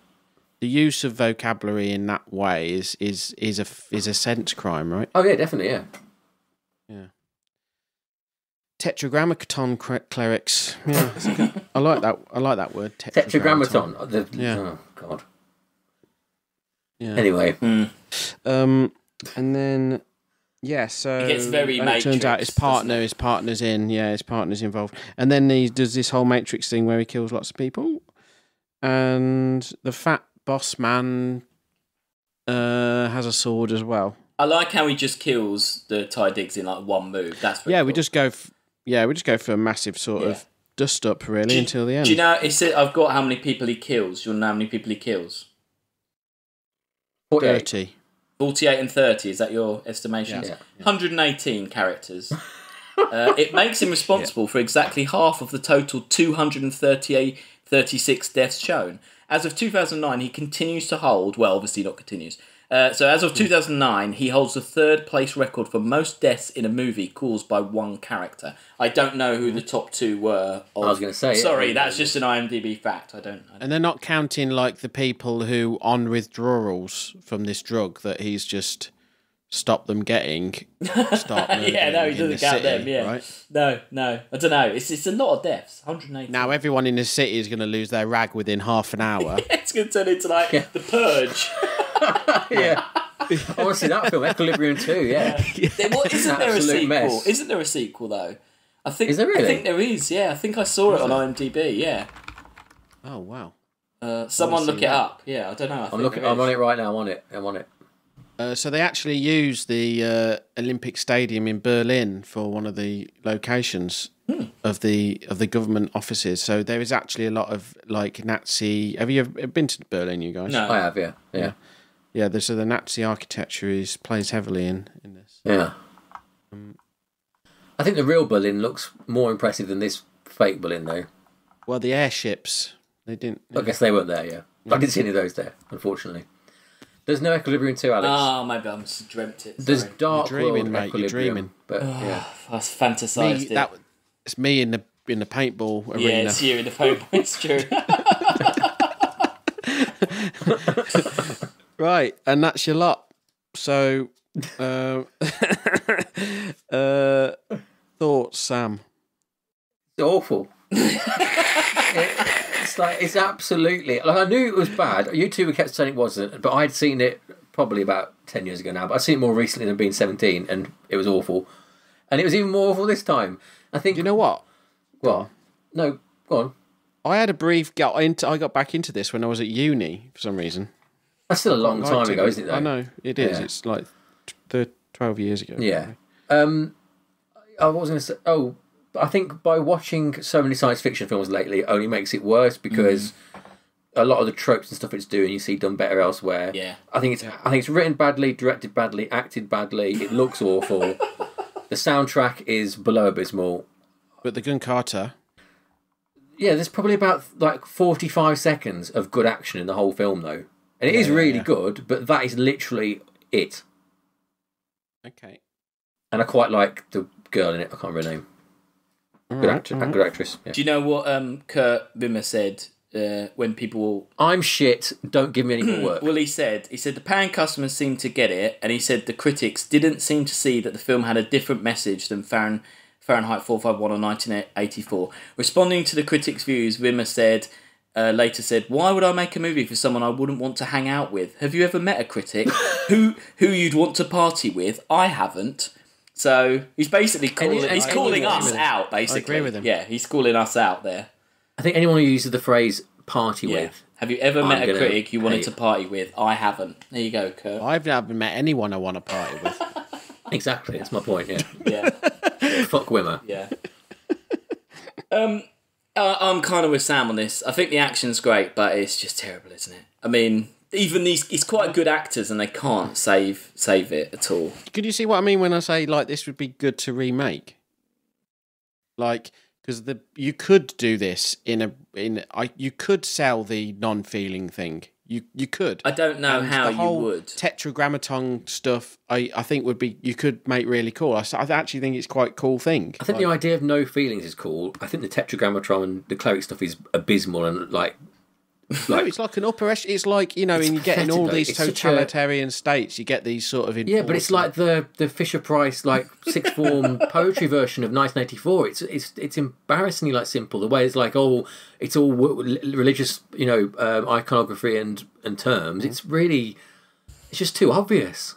the use of vocabulary in that way is a sense crime, right? Oh yeah, definitely, yeah. Yeah. Tetragrammaton clerics. Yeah, I like that word. Tetragrammaton. Oh god. Yeah. Anyway. And then so it gets very Matrix. It turns out his partner's in. Yeah, his partner's involved. And then he does this whole Matrix thing where he kills lots of people. And the fat boss man has a sword as well. I like how he just kills the Ty Diggs in like one move. That's pretty cool. We just go for a massive sort of dust up really until the end. Do you know? I've got how many people he kills. Do you know how many people he kills? 30. 48 and 30. Is that your estimation? Yeah. 118 characters. It makes him responsible for exactly half of the total 236 deaths shown. As of 2009, he continues to hold. Well, obviously not continues. So as of 2009, he holds the third place record for most deaths in a movie caused by one character. I don't know who the top two were. I was going to say. Sorry, that's just an IMDb fact. I don't. And they're not counting like the people who on withdrawals from this drug that he's just stopped them getting. Start he doesn't count them. Yeah, right? No, I don't know. It's a lot of deaths. 180. Now everyone in the city is going to lose their rag within half an hour. It's going to turn into like The Purge. Yeah. I want to see that film, Equilibrium 2, yeah. Isn't there a sequel? Mess. Isn't there a sequel, though? Is there really? I think there is, yeah. I think I saw it on IMDb, yeah. Oh, wow. Someone look it up. Yeah, I don't know. I'm on it right now. I'm on it. So they actually use the Olympic Stadium in Berlin for one of the locations of the government offices. So there is actually a lot of like Nazi. Have you ever been to Berlin, you guys? No. I have, yeah. So the Nazi architecture plays heavily in this. Yeah. I think the real Berlin looks more impressive than this fake Berlin, though. Well, the airships, they didn't. I guess they weren't there, yeah. I didn't see any of those there, unfortunately. There's no Equilibrium 2, Alex. Oh, maybe I just dreamt it. Sorry. There's Dark You're dreaming, World mate, Equilibrium. you're dreaming. But, yeah. That's fantasised it. It's me in the paintball arena. Yeah, it's you in the paintball. It's true. Right, and that's your lot. So, thoughts, Sam? It's awful. It's absolutely... Like, I knew it was bad. You two kept saying it wasn't, but I'd seen it probably about 10 years ago now, but I'd seen it more recently than being 17, and it was awful. And it was even more awful this time. I think... Do you know what? What? No, go on. I had a brief... I got back into this when I was at uni, for some reason. That's still a long time ago, isn't it, though? I know, it is. Yeah. It's like 12 years ago. Yeah. I was going to say... Oh, I think by watching so many science fiction films lately, it only makes it worse because a lot of the tropes and stuff it's doing, you see done better elsewhere. Yeah. I think it's written badly, directed badly, acted badly. It looks awful. The soundtrack is below abysmal. But the Gun Carter... Yeah, there's probably about like 45 seconds of good action in the whole film, though. And it is really good, but that is literally it. Okay. And I quite like the girl in it. I can't remember her name. Good actress. Yeah. Do you know what Kurt Wimmer said when people... I'm shit, don't give me any more work. Well, he said the paying customers seemed to get it, and he said the critics didn't seem to see that the film had a different message than Fahrenheit 451 or 1984. Responding to the critics' views, Wimmer later said, "Why would I make a movie for someone I wouldn't want to hang out with? Have you ever met a critic who you'd want to party with? I haven't." So he's basically calling us out, basically. I agree with him. Yeah, he's calling us out there. I think anyone who uses the phrase party with... Have you ever met a critic you wanted to party with? I haven't. There you go, Kurt. I've never met anyone I want to party with. Exactly, that's my point, yeah. Yeah. Fuck Wimmer. Yeah. I'm kind of with Sam on this. I think the action's great, but it's just terrible, isn't it? I mean, even he's quite good actors, and they can't save it at all. Could you see what I mean when I say like this would be good to remake? Like, because you could do this you could sell the non-feeling thing. You could. I don't know how you would. Tetragrammaton stuff, I think you could make really cool. I actually think it's quite a cool thing. I think the idea of no feelings is cool. I think the Tetragrammaton and the cleric stuff is abysmal and like no, it's like an upper. It's like, you know, and you get in all these totalitarian states, you get these sort of yeah, but it's like the Fisher Price like sixth form poetry version of 1984. It's embarrassingly like simple. The way it's like it's all religious, you know, iconography and terms. It's just too obvious.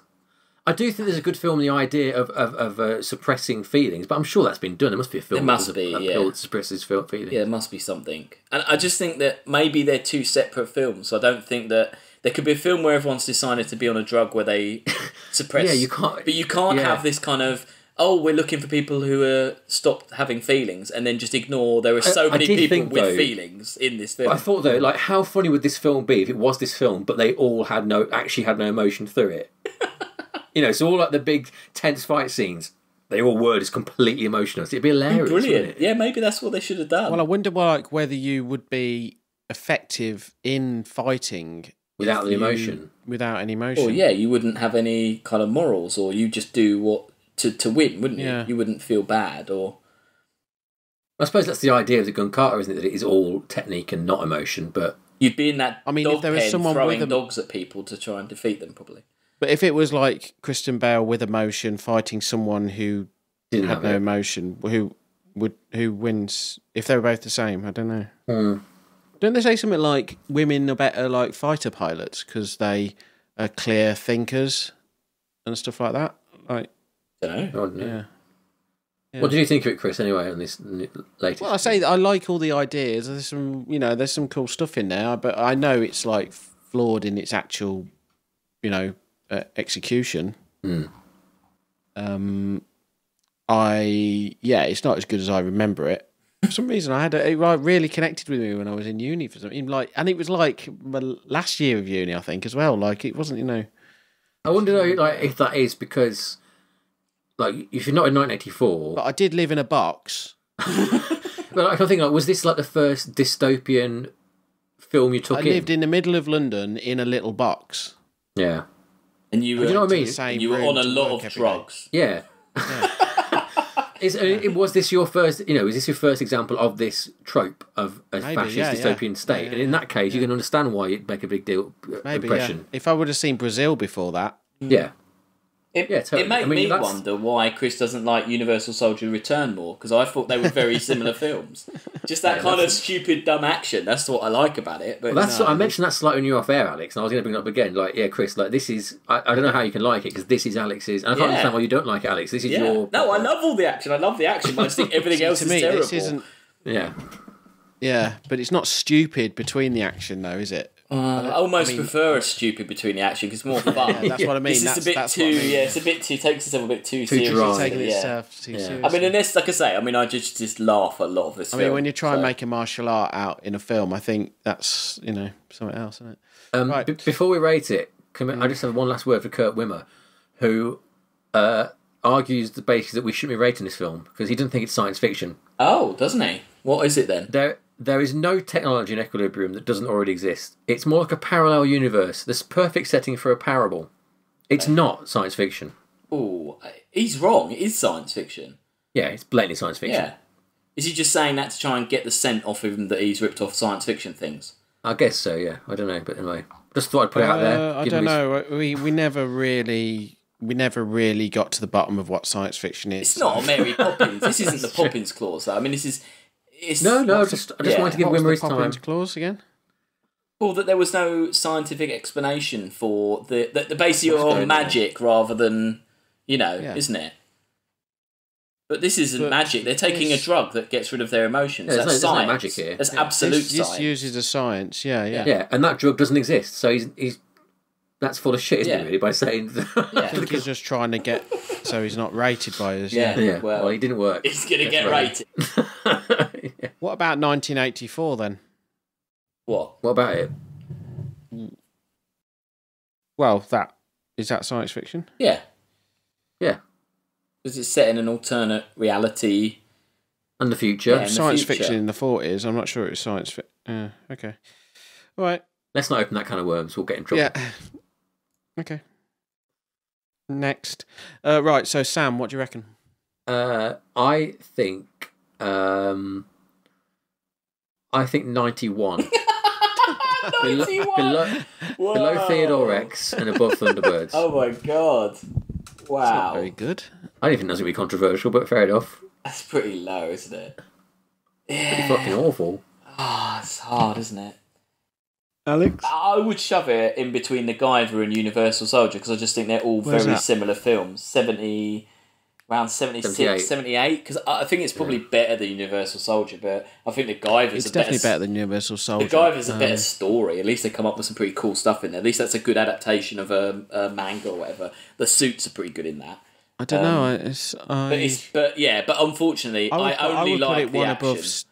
I do think there's a good film in the idea of suppressing feelings, but I'm sure that's been done. There must be a film that suppresses feelings. Yeah, there must be something. And I just think that maybe they're two separate films. I don't think that... There could be a film where everyone's decided to be on a drug where they suppress... Yeah, you can't... But you can't have this kind of... Oh, we're looking for people who stopped having feelings, and then just ignore there are so many people with feelings in this film. I thought, though, like, how funny would this film be if it was this film, but they all had no emotion through it? You know, so all like the big tense fight scenes, they all were just completely emotionless. It'd be hilarious. Brilliant. Yeah, maybe that's what they should have done. Well, I wonder whether you would be effective in fighting without the emotion. Without any emotion. Or yeah, you wouldn't have any kind of morals, or you just do what to win, wouldn't you? Yeah. You wouldn't feel bad, or... I suppose that's the idea of the Gun Carter, isn't it? That it is all technique and not emotion, but... You'd be in that if there was pen someone throwing dogs at people to try and defeat them, probably. But if it was like Christian Bale with emotion fighting someone who had no emotion, who wins? If they were both the same, I don't know. Don't they say something like women are better like fighter pilots because they are clear thinkers and stuff like that? Like, I don't know. Yeah. What did you think of it, Chris? Anyway, on this latest? Well, I say that I like all the ideas. There's some cool stuff in there, but I know it's like flawed in its actual, execution. Mm. It's not as good as I remember it. For some reason, it really connected with me when I was in uni for something. And it was like my last year of uni, I think, as well. Like it wasn't, I wonder though, like if that is because, like, if you're not in 1984. But I did live in a box. Well, I think, like, was this like the first dystopian film you took in? I lived in the middle of London in a little box. Yeah. And you were, you know what I mean? You were on a lot of drugs. Yeah. Was this your first? Is this your first example of this trope of a fascist dystopian state? And in that case, you can understand why it'd make a big deal. Impression. Yeah. If I would have seen Brazil before that, totally. It made me wonder why Chris doesn't like Universal Soldier Return more, because I thought they were very similar films. Just that kind of stupid, dumb action. That's what I like about it. But I mentioned that slightly when you were off air, Alex, and I was going to bring it up again. Like, yeah, Chris, like this is. I don't know how you can like it because this is Alex's. And I can't understand why you don't like it, Alex. This is your. No, I love all the action. I love the action, but I just think everything else is terrible. This isn't. Yeah. Yeah, but it's not stupid between the action, though, is it? I almost prefer a stupid between the action because it's more fun. Yeah, that's what I mean. It's a bit too. It's a bit too. Takes itself a bit too seriously. dry. Taking itself too seriously. I mean, and this, like I say, I just laugh at a lot of this. I mean, when you try and make a martial art out in a film, I think that's something else, isn't it? Right. Before we rate it, I just have one last word for Kurt Wimmer, who argues the basis that we shouldn't be rating this film because he doesn't think it's science fiction. Oh, doesn't he? What is it then? There is no technology in Equilibrium that doesn't already exist. It's more like a parallel universe. This perfect setting for a parable. It's not science fiction. Oh, he's wrong. It is science fiction. Yeah, it's blatantly science fiction. Yeah. Is he just saying that to try and get the scent off him that he's ripped off science fiction things? I guess so, yeah. I don't know, but anyway. Just thought I'd put it out there. I don't know. We never really got to the bottom of what science fiction is. It's not Mary Poppins. This isn't the Poppins clause, though. I mean, this is... I just wanted to give Wimmer his time. What was the clause again? Well, that there was no scientific explanation for the basically on magic rather than, isn't it? But this isn't magic. They're taking a drug that gets rid of their emotions. Yeah, that's science. No magic here. That's absolute science. This uses a science, yeah. Yeah, and that drug doesn't exist, so he's that's full of shit, isn't it, really, by saying... I think he's just trying to get... So he's not rated by us. Yeah. Well, he didn't work. He's going to get rated. What about 1984, then? What about it? Well, is that science fiction? Yeah. Yeah. Because it's set in an alternate reality. And the future. Yeah, science fiction in the 40s. I'm not sure it's science fiction. Okay. All right. Let's not open that kind of worms. We'll get in trouble. Yeah. Okay. Next. Right, so Sam, what do you reckon? I think 91. 91. Below Theodore Rex and above Thunderbirds. Oh my god. Wow. That's not very good. I don't even know it's going to be controversial, but fair enough. That's pretty low, isn't it? Yeah. Pretty fucking awful. It's hard, isn't it? Alex? I would shove it in between The Guyver and Universal Soldier because I just think they're all very similar films. Around 76, 78, because I think it's probably better than Universal Soldier, but I think The Guyver's definitely better than Universal Soldier. The Guyver's a better story. At least they come up with some pretty cool stuff in there. At least that's a good adaptation of a manga or whatever. The suits are pretty good in that. I don't know. But unfortunately, I only like the action. Above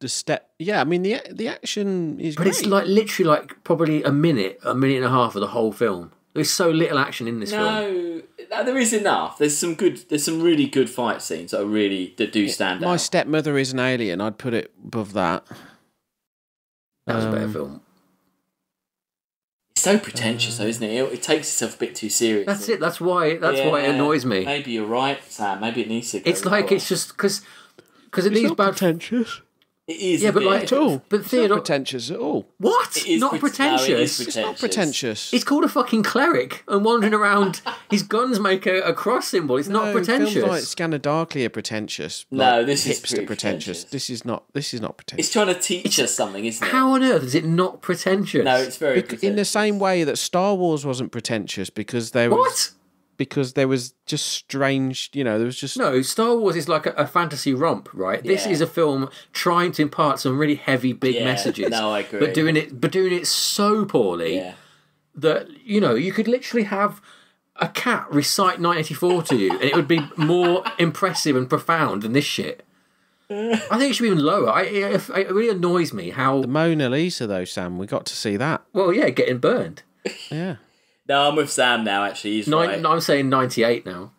the step. Yeah, I mean the action is. But great. It's like literally like probably a minute and a half of the whole film. There's so little action in this film. No, there is enough. There's some really good fight scenes that do stand out. My Stepmother is an Alien. I'd put it above that. That was a better film. It's so pretentious, though, isn't it? It takes itself a bit too seriously. That's it. That's why it annoys me. Maybe you're right, Sam. Maybe it needs to go. It's like it's just because it needs bad pretentious. It is, yeah, but like at all. But Theodore, not pretentious at all. What? It is not pretentious. No, it is pretentious. It's not pretentious. He's called a fucking cleric and wandering around. His guns make a cross symbol. It's not pretentious. Films like Scanner Darkly are pretentious. No, like this is hipster pretentious. This is not pretentious. It's trying to teach us something, isn't it? How on earth is it not pretentious? No, it's very pretentious. In the same way that Star Wars wasn't pretentious because there was because there was just strange, there was just... No, Star Wars is like a fantasy romp, right? Yeah. This is a film trying to impart some really heavy, big messages. No, I agree. But doing it so poorly that, you know, you could literally have a cat recite 1984 to you, and it would be more impressive and profound than this shit. I think it should be even lower. It really annoys me how... The Mona Lisa, though, Sam, we got to see that. Well, yeah, getting burned. Yeah. No, I'm with Sam now, actually. He's right. I'm saying 98 now,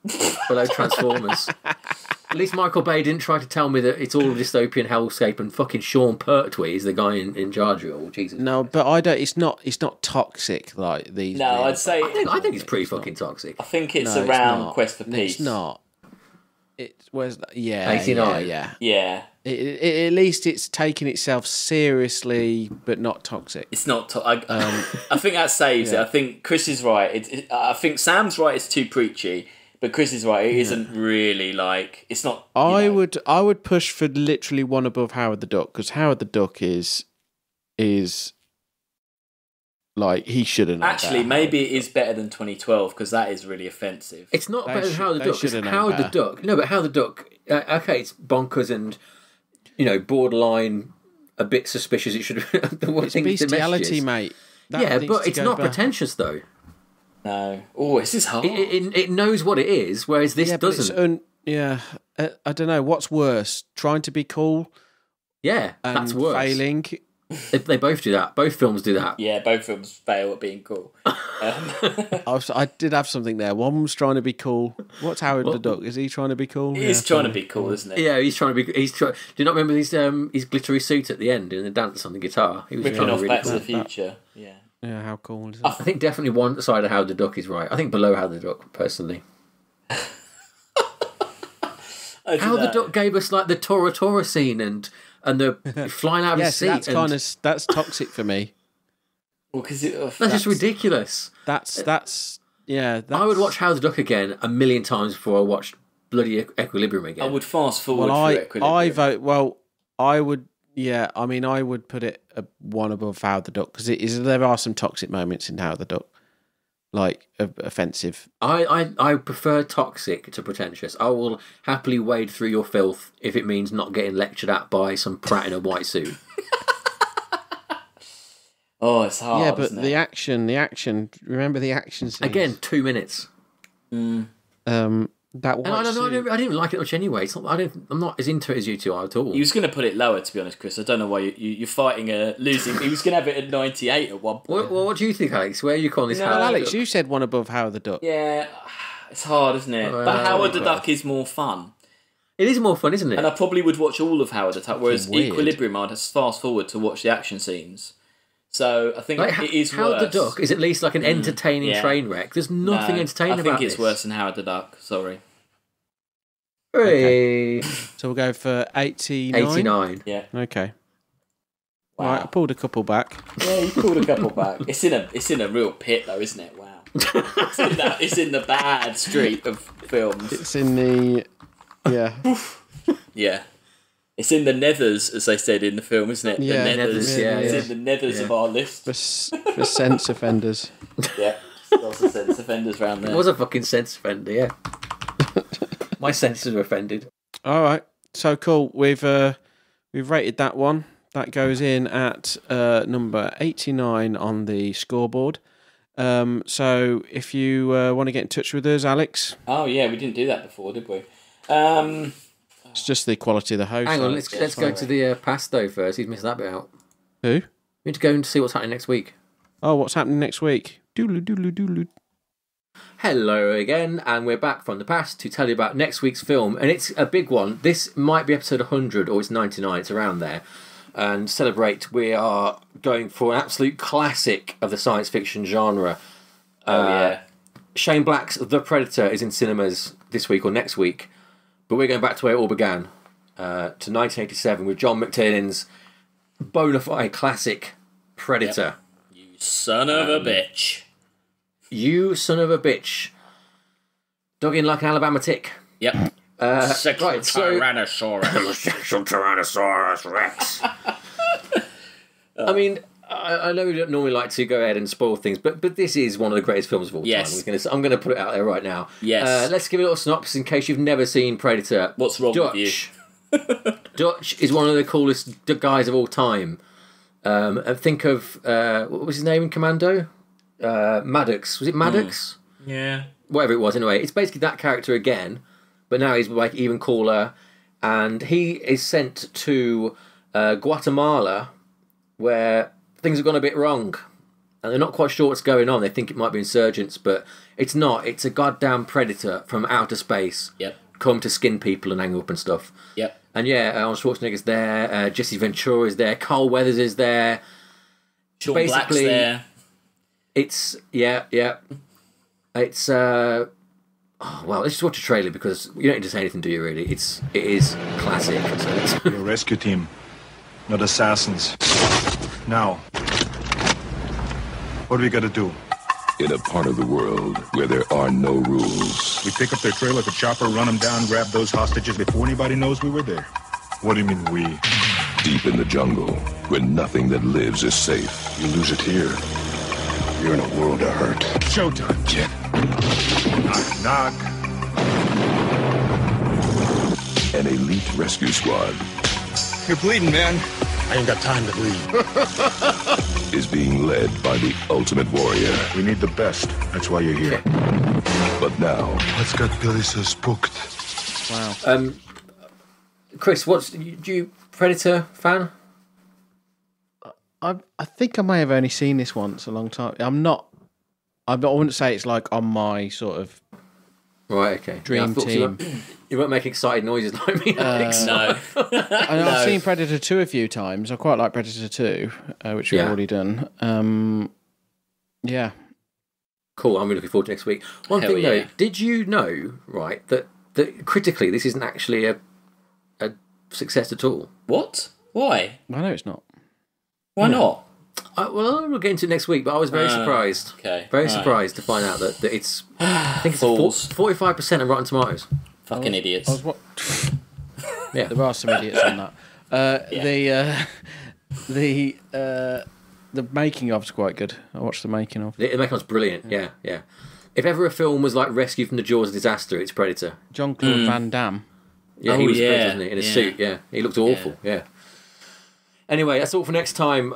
below Transformers. At least Michael Bay didn't try to tell me that it's all a dystopian hellscape and fucking Sean Pertwee is the guy in charge of it all. Jesus. No, but I don't. It's not toxic like these. No, I'd say... I think it's pretty fucking toxic. I think it's around Quest for Peace. It's not. Where's 89. Yeah. At least it's taking itself seriously, but not toxic. It's not. I think that saves it. I think Chris is right. I think Sam's right. It's too preachy, but Chris is right. It isn't really like. It's not. I would push for literally one above Howard the Duck, because Howard the Duck is like, he shouldn't. Actually, maybe it is better than 2012, because that is really offensive. It's not better than Howard the Duck. Howard the Duck. No, but Howard the Duck. Okay, it's bonkers and, you know, borderline, a bit suspicious. It should. It's bestiality, mate. Yeah, but it's not pretentious though. No. Oh, this is hard. It knows what it is, whereas this doesn't. I don't know. What's worse, trying to be cool? Yeah, that's worse. Failing. They both do that. Both films do that. Yeah, both films fail at being cool. I did have something there. One was trying to be cool. What's Howard the Duck? Is he trying to be cool? He's trying to be cool, isn't it? Yeah, he's trying to be. Do you not remember his glittery suit at the end in the dance on the guitar? He was ripping off really Back to the Future. Yeah. Yeah, how cool is that? I think definitely one side of Howard the Duck is right. I think below Howard the Duck, personally. Howard the Duck gave us like the Tora Tora scene and the flying out of his seat. That's toxic for me. Well, because that's just ridiculous. That's I would watch Howard the Duck again 1,000,000 times before I watched bloody Equilibrium again. I would fast forward through Equilibrium. I vote. Well, I would. Yeah, I mean, I would put it one above Howard the Duck, because there are some toxic moments in Howard the Duck, like offensive. I prefer toxic to pretentious. I will happily wade through your filth if it means not getting lectured at by some prat in a white suit. Oh, it's hard. Yeah, but the action. Remember the action scenes? Again, 2 minutes. That one. I didn't even like it much anyway. It's not, I'm not as into it as you two are at all. He was going to put it lower, to be honest, Chris. I don't know why you're fighting a losing. He was going to have it at 98 at one point. What do you think, Alex? Where are you calling this? No, Alex, you said one above Howard the Duck. Yeah, it's hard, isn't it? But Howard the Duck is more fun. It is more fun, isn't it? And I probably would watch all of Howard the Duck, whereas Equilibrium, I'd fast forward to watch the action scenes. So I think it is Howard worse. the Duck is at least like an entertaining train wreck. There's nothing entertaining about it. I think it's worse than Howard the Duck. Sorry. Okay. So we'll go for 89? 89. Yeah. Okay. Wow. Right, I pulled a couple back. Yeah, you pulled a couple back. It's in a real pit though, isn't it? Wow. It's in the bad street of films. It's in the Yeah. It's in the nethers, as they said in the film, isn't it? Yeah, the nethers. It's in the nethers of our list. For sense offenders. Yeah. Lots of sense offenders around there. It was a fucking sense offender, yeah. My senses are offended. All right, so cool. We've rated that one. That goes in at number 89 on the scoreboard. So if you want to get in touch with us, Alex. Oh yeah, we didn't do that before, did we? It's just the quality of the host. Hang on, let's go to the past though first. He's missed that bit out. Who? We need to go and see what's happening next week. Oh, what's happening next week? Doodle doodle doodle. Hello again, and we're back from the past to tell you about next week's film, and it's a big one. This might be episode 100 or it's 99, it's around there. And to celebrate, we are going for an absolute classic of the science fiction genre. Shane Black's The Predator is in cinemas this week or next week, but we're going back to where it all began, to 1987 with John McTiernan's bona fide classic Predator. Yep. You son of a bitch. You son of a bitch. Dug in like an Alabama tick. Yep. Sexual Tyrannosaurus. Sexual Tyrannosaurus Rex. I mean, I know we don't normally like to go ahead and spoil things, but this is one of the greatest films of all time. I'm going to put it out there right now. Yes. Let's give it a little synopsis in case you've never seen Predator. What's wrong with you? Dutch is one of the coolest guys of all time. And think of, what was his name in Commando? Maddox. Was it Maddox? Yeah. Whatever it was, anyway. It's basically that character again, but now he's like even cooler, and he is sent to Guatemala, where things have gone a bit wrong, and they're not quite sure what's going on. They think it might be insurgents, but it's not. It's a goddamn predator from outer space. Yep. Come to skin people and hang up and stuff. Yep. And yeah, Arnold Schwarzenegger's there, Jesse Ventura is there, Carl Weathers is there. Sean Black's there. It's, yeah. It's, well, let's just watch a trailer because you don't need to say anything, do you, really? It is classic. So You're a rescue team, not assassins. Now, what do we got to do? In a part of the world where there are no rules. We pick up their trail like a chopper, run them down, grab those hostages before anybody knows we were there. What do you mean we? Deep in the jungle, where nothing that lives is safe. You lose it here, you're in a world of hurt. Showtime, kid. Knock, knock. An elite rescue squad You're bleeding, man. I ain't got time to bleed. is being led by the ultimate warrior. We need the best. That's why you're here. But now, What's got Billy so spooked? Wow. Chris, do you Predator fan? I think I may have only seen this once a long time. I wouldn't say it's like on my sort of Right, okay. dream team. You won't make excited noises like me. Alex. No. I've seen Predator 2 a few times. I quite like Predator 2, which we've already done. Yeah. Cool, I'm really looking forward to next week. One Hell thing though, yeah. did you know, right, that critically this isn't actually a success at all? What? Why? I know it's not. Why not? Well, we'll get into it next week, but I was very surprised. Okay. Very Right. surprised to find out that it's, I think it's Fools. 45% of Rotten Tomatoes. Fucking idiots. Yeah. There are some idiots on that. The making of's quite good. I watched the making of. The making of's brilliant, yeah. If ever a film was like Rescue from the Jaws of Disaster, it's Predator. Jean-Claude Van Damme. Yeah, he was yeah, Predator, wasn't he? In a suit, yeah. He looked awful, yeah. Anyway, that's all for next time.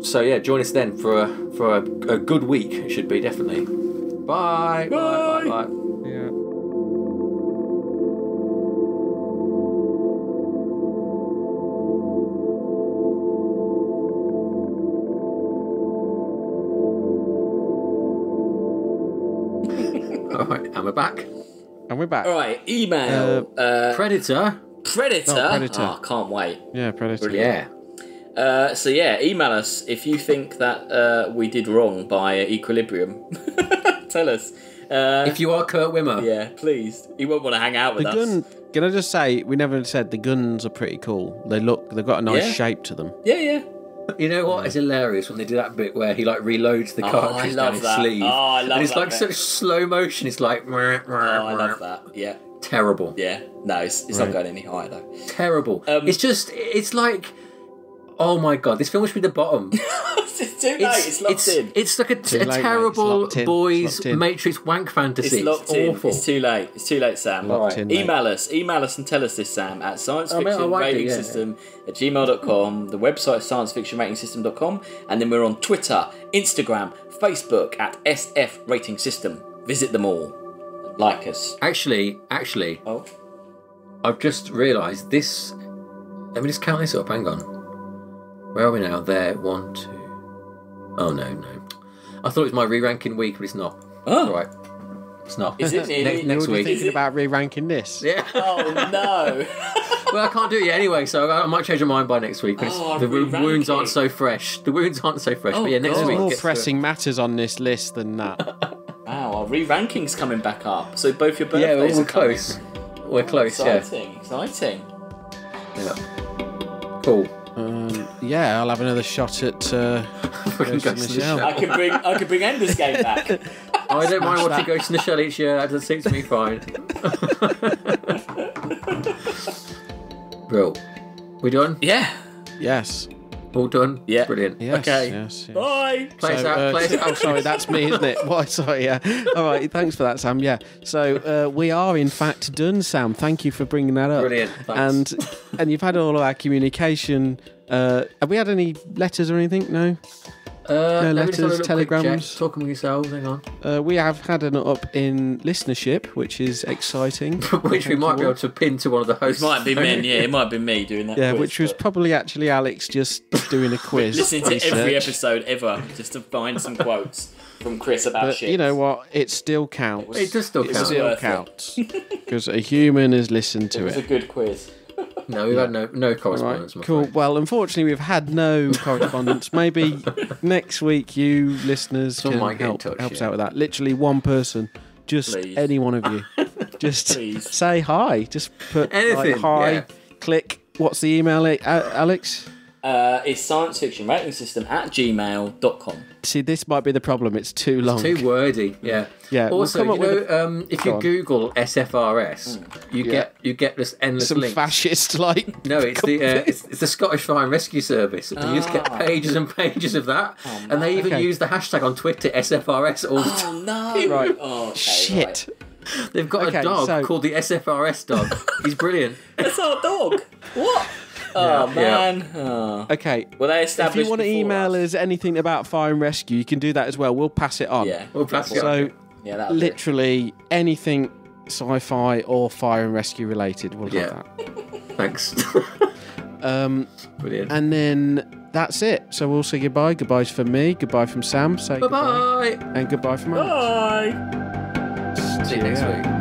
So yeah, join us then for a good week. It should be, definitely. Bye. Bye. Yeah. All right, and we're back. And we're back. All right, email. Predator. Predator. Predator. Oh, can't wait. Yeah, Predator. Yeah. So yeah, email us if you think that we did wrong by Equilibrium. Tell us. If you are Kurt Wimmer. Yeah, please. You won't want to hang out with The us. gun. Can I just say, we never said the guns are pretty cool. They've got a nice Yeah. shape to them. Yeah. You know what? It's hilarious when they do that bit where he like reloads the cartridge down his sleeve. Oh, I love and it's that like bit. such slow motion. It's like Oh, I love that. Yeah. terrible. Yeah. No, it's not going any higher though. Terrible. It's like, oh my god, this film should be the bottom. It's too late. It's locked in. It's like a late, mate. It's terrible locked in. boys It's locked in. Matrix wank fantasy. It's locked in. awful. It's too late. It's too late, Sam. Locked in, mate. Email us and tell us this, Sam, at sciencefictionratingsystem@gmail.com. The website is sciencefictionratingsystem.com, and then we're on Twitter, Instagram, Facebook at SF Rating System. Visit them all. Like us. Actually, Oh. I've just realised this. Let me just count this up. Hang on. Where are we now? There. 1, 2. Oh no. I thought it was my re-ranking week, but it's not. Oh. It's all right. It's not. Is it? Next You're week. thinking about re-ranking this? Yeah. Oh no. Well, I can't do it yet anyway, so I might change my mind by next week. But Oh, the re-ranking. wounds aren't so fresh. But yeah, next God. week. More gets pressing matters on this list than that. Wow, our re-ranking's coming back up. So both your Yeah, birthdays we're are coming. close. We're close, Exciting. yeah. Cool. Yeah, I'll have another shot at Fucking Ghost in the Shell. I could bring Ender's Game back. I don't mind watching Ghost in the Shell each year. That doesn't suit me fine. Bro, we done? Yeah. Yes. All done? Yeah. Brilliant. Yes. Okay. Yes. Bye. Play us So, out. Play us out. Oh, sorry, that's me, isn't it? Why? Sorry, yeah. All right, thanks for that, Sam. Yeah. So we are in fact done, Sam. Thank you for bringing that up. Brilliant, thanks. And you've had all of our communication. Have we had any letters or anything? No. No let me just have a letters, little quick telegrams. check. Talking with yourselves, hang on. We have had an up in listenership, which is exciting. Which we might be able to pin to one of the hosts. It might be me. Yeah, it might be me doing that. Yeah, quiz, which was but- probably actually Alex just doing a quiz. listening to research. every episode ever just to find some quotes from Chris about But shit. you know what? It still counts. It does still It count. still Worth it. counts. Because a human has listened to it was a it. good quiz. No, we've had no Right, correspondence. I'm cool. afraid. Well, unfortunately, we've had no correspondence. Maybe next week, you listeners Someone might can get in help touch, us yeah. out with that. Literally one person, just Please. any one of you, just Please. say hi. Just put like, Anything, hi. yeah. Click. What's the email, Alex? It's sciencefictionratingsystem@gmail.com. See, this might be the problem. It's too long. Too wordy, yeah. Yeah, we'll Also, come up you with know, if Go you on. Google SFRS, you get this endless Some links. fascist like. No, it's it's the Scottish Fire and Rescue Service. And you just get pages and pages of that, and they even Okay. use the hashtag on Twitter SFRS all the time. No. Right. Oh, okay, Shit. Right. They've got Okay, a dog so- called the SFRS dog. He's brilliant. That's our dog. What? Oh, Yeah. man. Oh. Okay. Well, they If established you want to before email us anything about fire and rescue, you can do that as well. We'll pass it on. Yeah. We'll pass it So, on. Yeah, that'll do. literally anything sci-fi or fire and rescue related, we'll Yeah. have Thanks. that. Brilliant. And then that's it. So we'll say goodbye. Goodbyes from me. Goodbye from Sam. Say goodbye. Bye-bye. And goodbye from Alex. Bye. See you next week.